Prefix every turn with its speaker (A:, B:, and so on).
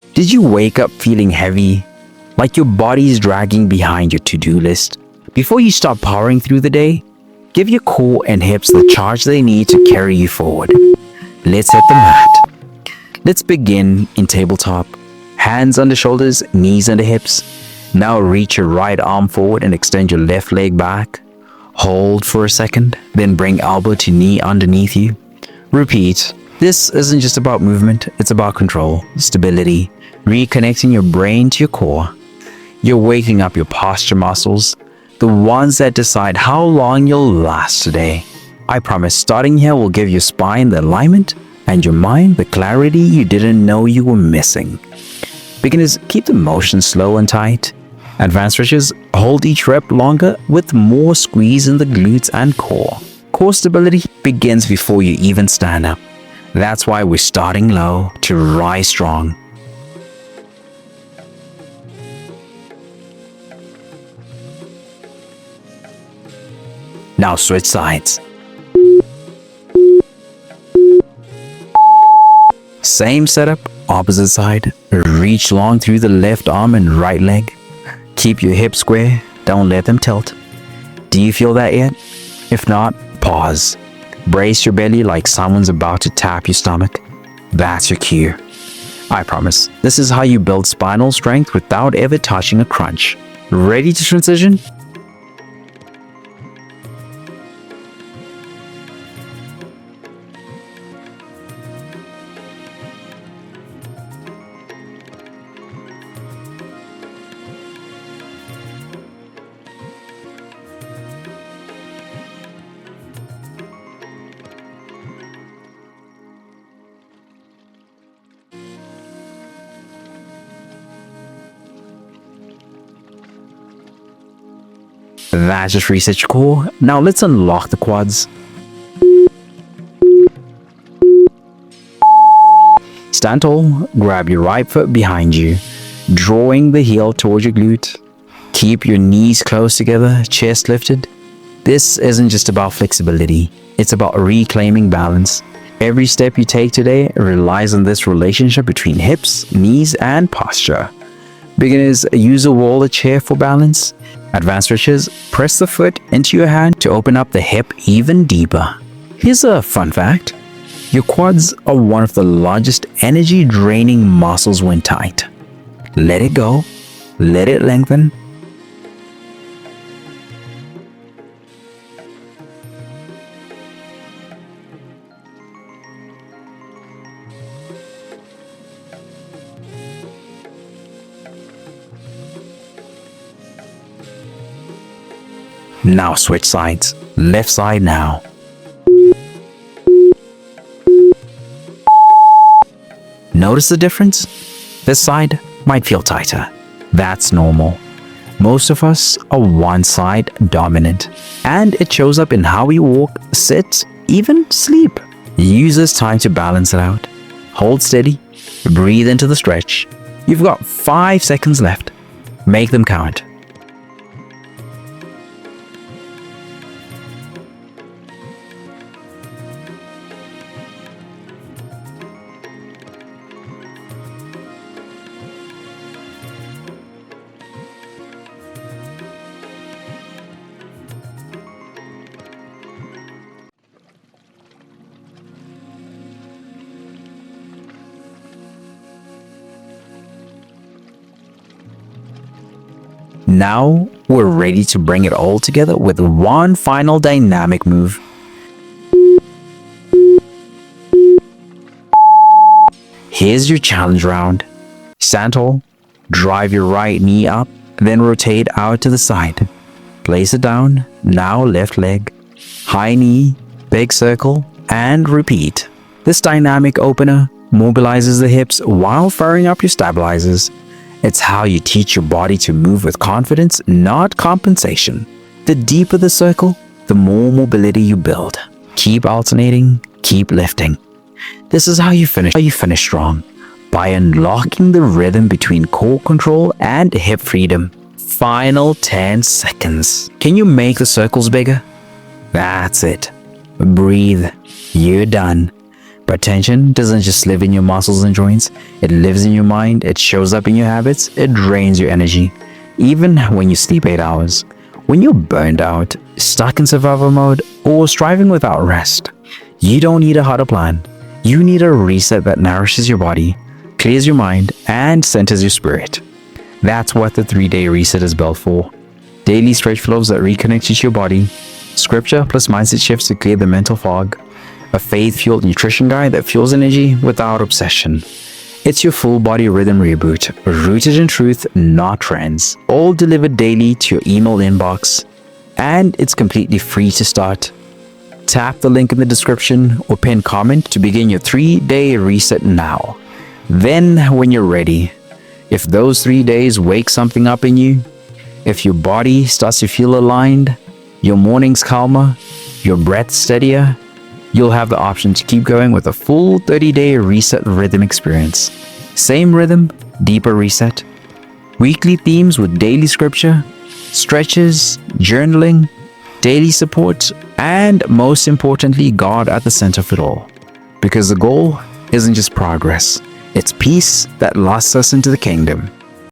A: Did you wake up feeling heavy, like your body's dragging behind your to-do list? Before you start powering through the day, give your core and hips the charge they need to carry you forward. Let's hit the mat. Let's begin in tabletop. Hands under shoulders, knees under hips. Now reach your right arm forward and extend your left leg back. Hold for a second, then bring elbow to knee underneath you. Repeat. This isn't just about movement, it's about control, stability, reconnecting your brain to your core. You're waking up your posture muscles, the ones that decide how long you'll last today. I promise starting here will give your spine the alignment and your mind the clarity you didn't know you were missing. Beginners, keep the motion slow and tight. Advanced stretchers, hold each rep longer with more squeeze in the glutes and core. Core stability begins before you even stand up. That's why we're starting low to rise strong. Now switch sides. Same setup, opposite side. Reach long through the left arm and right leg. Keep your hips square, don't let them tilt. Do you feel that yet? If not, pause. Brace your belly like someone's about to tap your stomach. That's your cue. I promise, this is how you build spinal strength without ever touching a crunch. Ready to transition? That just resets your core. Now let's unlock the quads. Stand tall, grab your right foot behind you, drawing the heel towards your glute. Keep your knees close together, chest lifted. This isn't just about flexibility, it's about reclaiming balance. Every step you take today relies on this relationship between hips, knees, and posture. Beginners, use a wall or chair for balance. Advanced stretchers, press the foot into your hand to open up the hip even deeper. Here's a fun fact. Your quads are one of the largest energy-draining muscles when tight. Let it go. Let it lengthen. Now switch sides. Left side now. Notice the difference? This side might feel tighter. That's normal. Most of us are one side dominant, and it shows up in how we walk, sit, even sleep. Use this time to balance it out. Hold steady. Breathe into the stretch. You've got 5 seconds left. Make them count. Now we're ready to bring it all together with one final dynamic move. Here's your challenge round. Stand tall, drive your right knee up, then rotate out to the side. Place it down, now left leg, high knee, big circle, and repeat. This dynamic opener mobilizes the hips while firing up your stabilizers. It's how you teach your body to move with confidence, not compensation. The deeper the circle, the more mobility you build. Keep alternating, keep lifting. This is how you finish strong, by unlocking the rhythm between core control and hip freedom. Final 10 seconds. Can you make the circles bigger? That's it. Breathe. You're done. But tension doesn't just live in your muscles and joints, it lives in your mind, it shows up in your habits, it drains your energy. Even when you sleep 8 hours, when you're burned out, stuck in survival mode, or striving without rest, you don't need a harder plan. You need a reset that nourishes your body, clears your mind, and centers your spirit. That's what the 3-day reset is built for. Daily stretch flows that reconnect you to your body, scripture plus mindset shifts to clear the mental fog, a faith-fueled nutrition guide that fuels energy without obsession. It's your full body rhythm reboot, rooted in truth, not trends, all delivered daily to your email inbox, and it's completely free to start. Tap the link in the description or pin comment to begin your 3-day reset now. Then, when you're ready, if those 3 days wake something up in you, if your body starts to feel aligned, your mornings calmer, your breath steadier, you'll have the option to keep going with a full 30-day reset rhythm experience. Same rhythm, deeper reset. Weekly themes with daily scripture, stretches, journaling, daily support, and most importantly, God at the center of it all. Because the goal isn't just progress, it's peace that lasts us into the kingdom.